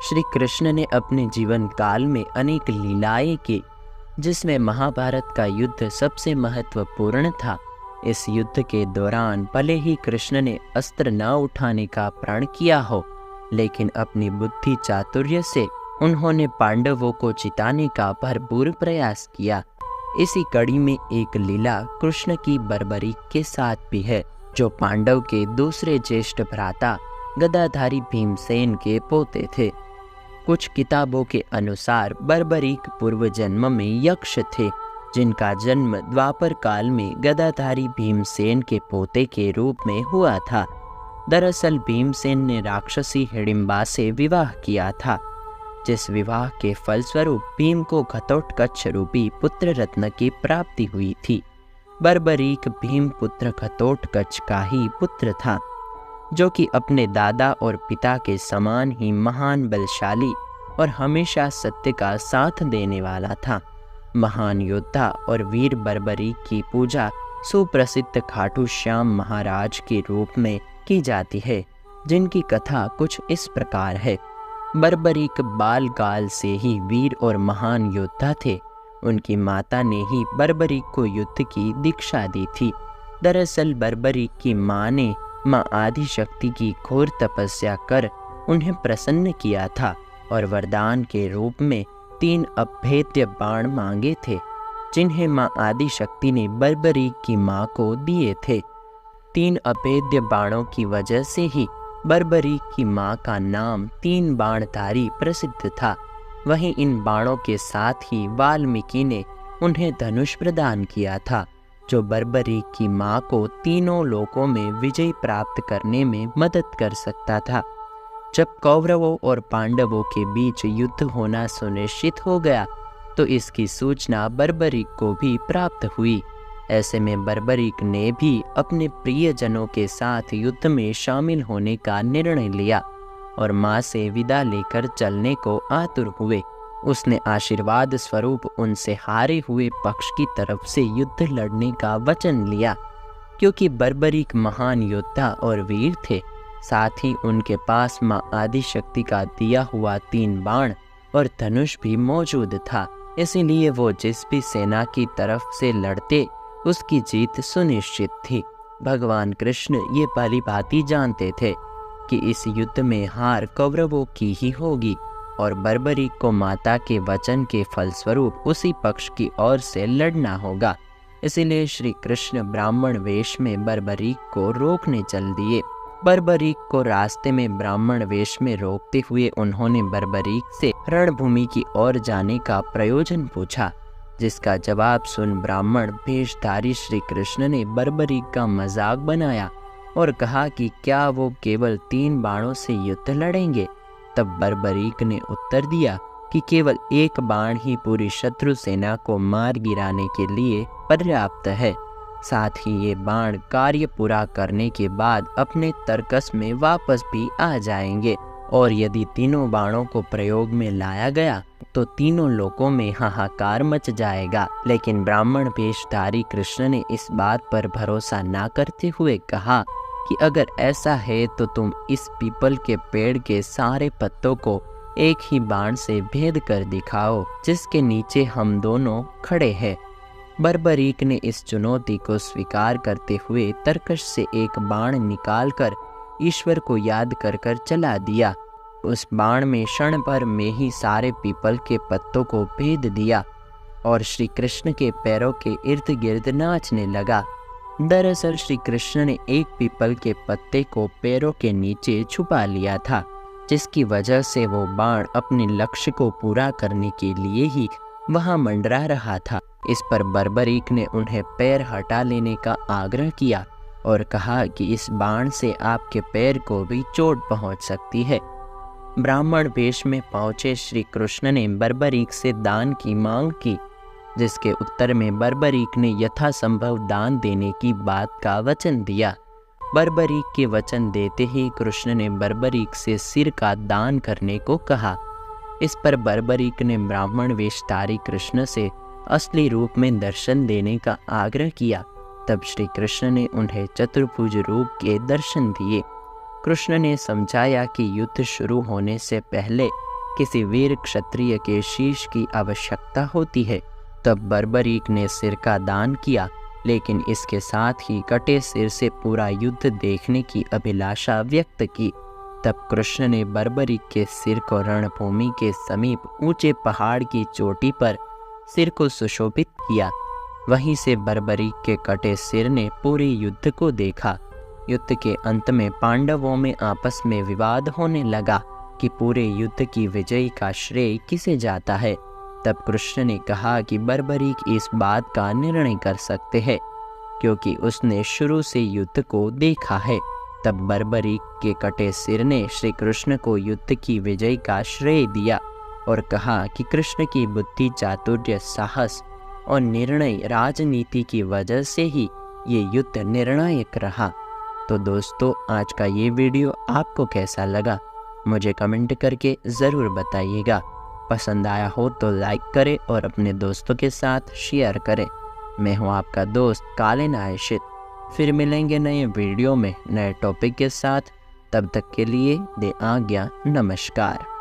श्री कृष्ण ने अपने जीवन काल में अनेक लीलाएं की, जिसमें महाभारत का युद्ध सबसे महत्वपूर्ण था। इस युद्ध के दौरान भले ही कृष्ण ने अस्त्र न उठाने का प्रण किया हो, लेकिन अपनी बुद्धि चातुर्य से उन्होंने पांडवों को जिताने का भरपूर प्रयास किया। इसी कड़ी में एक लीला कृष्ण की बर्बरीक के साथ भी है, जो पांडव के दूसरे ज्येष्ठ भ्राता गदाधारी भीमसेन के पोते थे। कुछ किताबों के अनुसार बर्बरीक पूर्व जन्म में यक्ष थे, जिनका जन्म द्वापर काल में गदाधारी भीमसेन के पोते के रूप में हुआ था। दरअसल भीमसेन ने राक्षसी हिडिंबा से विवाह किया था, जिस विवाह के फलस्वरूप भीम को घटोत्कच रूपी पुत्र रत्न की प्राप्ति हुई थी। बर्बरीक भीम पुत्र घटोत्कच का ही पुत्र था, जो कि अपने दादा और पिता के समान ही महान बलशाली और हमेशा सत्य का साथ देने वाला था। महान योद्धा और वीर बर्बरीक की पूजा सुप्रसिद्ध खाटू श्याम महाराज के रूप में की जाती है, जिनकी कथा कुछ इस प्रकार है। बर्बरीक बाल काल से ही वीर और महान योद्धा थे। उनकी माता ने ही बर्बरीक को युद्ध की दीक्षा दी थी। दरअसल बर्बरीक की माँ ने माँ आदिशक्ति की घोर तपस्या कर उन्हें प्रसन्न किया था और वरदान के रूप में 3 अभेद्य बाण मांगे थे, जिन्हें माँ आदिशक्ति ने बर्बरीक की माँ को दिए थे। 3 अभेद्य बाणों की वजह से ही बर्बरीक की माँ का नाम 3 बाणधारी प्रसिद्ध था। वहीं इन बाणों के साथ ही वाल्मीकि ने उन्हें धनुष प्रदान किया था, जो बर्बरीक की माँ को तीनों लोकों में विजय प्राप्त करने में मदद कर सकता था। जब कौरवों और पांडवों के बीच युद्ध होना सुनिश्चित हो गया, तो इसकी सूचना बर्बरीक को भी प्राप्त हुई। ऐसे में बर्बरीक ने भी अपने प्रियजनों के साथ युद्ध में शामिल होने का निर्णय लिया और माँ से विदा लेकर चलने को आतुर हुए। उसने आशीर्वाद स्वरूप उनसे हारे हुए पक्ष की तरफ से युद्ध लड़ने का वचन लिया, क्योंकि बर्बरीक महान योद्धा और वीर थे। साथ ही उनके पास माँ आदिशक्ति का दिया हुआ 3 बाण और धनुष भी मौजूद था। इसीलिए वो जिस भी सेना की तरफ से लड़ते, उसकी जीत सुनिश्चित थी। भगवान कृष्ण ये भली भांति जानते थे कि इस युद्ध में हार कौरवों की ही होगी और बर्बरीक को माता के वचन के फलस्वरूप उसी पक्ष की ओर से लड़ना होगा। इसीलिए श्री कृष्ण ब्राह्मण वेश में बर्बरीक को रोकने चल दिए। बर्बरीक को रास्ते में ब्राह्मण वेश में रोकते हुए उन्होंने बर्बरीक से रणभूमि की ओर जाने का प्रयोजन पूछा, जिसका जवाब सुन ब्राह्मण वेशधारी श्री कृष्ण ने बर्बरीक का मजाक बनाया और कहा कि क्या वो केवल 3 बाणों से युद्ध लड़ेंगे। तब बर्बरीक ने उत्तर दिया कि केवल 1 बाण ही पूरी शत्रु सेना को मार गिराने के लिए पर्याप्त है। साथ ही ये बाण कार्य पूरा करने के बाद अपने तर्कस में वापस भी आ जाएंगे, और यदि तीनों बाणों को प्रयोग में लाया गया तो तीनों लोकों में हाहाकार मच जाएगा। लेकिन ब्राह्मण वेशधारी कृष्ण ने इस बात पर भरोसा न करते हुए कहा कि अगर ऐसा है तो तुम इस पीपल के पेड़ के सारे पत्तों को एक ही बाण से भेद कर दिखाओ, जिसके नीचे हम दोनों खड़े हैं। बर्बरीक ने इस चुनौती को स्वीकार करते हुए तर्कश से एक बाण निकालकर ईश्वर को याद कर कर चला दिया। उस बाण में क्षण भर में ही सारे पीपल के पत्तों को भेद दिया और श्री कृष्ण के पैरों के इर्द गिर्द नाचने लगा। दरअसल श्री कृष्ण ने एक पीपल के पत्ते को पैरों के नीचे छुपा लिया था, जिसकी वजह से वो बाण अपने लक्ष्य को पूरा करने के लिए ही वहां मंडरा रहा था। इस पर बर्बरीक ने उन्हें पैर हटा लेने का आग्रह किया और कहा कि इस बाण से आपके पैर को भी चोट पहुंच सकती है। ब्राह्मण वेश में पहुंचे श्री कृष्ण ने बर्बरीक से दान की मांग की, जिसके उत्तर में बर्बरीक ने यथासंभव दान देने की बात का वचन दिया। बर्बरीक के वचन देते ही कृष्ण ने बर्बरीक से सिर का दान करने को कहा। इस पर बर्बरीक ने ब्राह्मण वेशधारी कृष्ण से असली रूप में दर्शन देने का आग्रह किया। तब श्री कृष्ण ने उन्हें चतुर्भुज रूप के दर्शन दिए। कृष्ण ने समझाया कि युद्ध शुरू होने से पहले किसी वीर क्षत्रिय के शीश की आवश्यकता होती है, तब बर्बरीक ने सिर का दान किया, लेकिन इसके साथ ही कटे सिर से पूरा युद्ध देखने की अभिलाषा व्यक्त की। तब कृष्ण ने बर्बरीक के सिर को रणभूमि के समीप ऊंचे पहाड़ की चोटी पर सिर को सुशोभित किया। वहीं से बर्बरीक के कटे सिर ने पूरे युद्ध को देखा। युद्ध के अंत में पांडवों में आपस में विवाद होने लगा कि पूरे युद्ध की विजय का श्रेय किसे जाता है। तब कृष्ण ने कहा कि बर्बरीक इस बात का निर्णय कर सकते हैं, क्योंकि उसने शुरू से युद्ध को देखा है। तब बर्बरीक के कटे सिर ने श्री कृष्ण को युद्ध की विजय का श्रेय दिया और कहा कि कृष्ण की बुद्धि, चातुर्य, साहस और निर्णय राजनीति की वजह से ही ये युद्ध निर्णायक रहा। तो दोस्तों, आज का ये वीडियो आपको कैसा लगा मुझे कमेंट करके ज़रूर बताइएगा। पसंद आया हो तो लाइक करें और अपने दोस्तों के साथ शेयर करें। मैं हूँ आपका दोस्त कालीन आयशित। फिर मिलेंगे नए वीडियो में नए टॉपिक के साथ। तब तक के लिए दे आज्ञा। नमस्कार।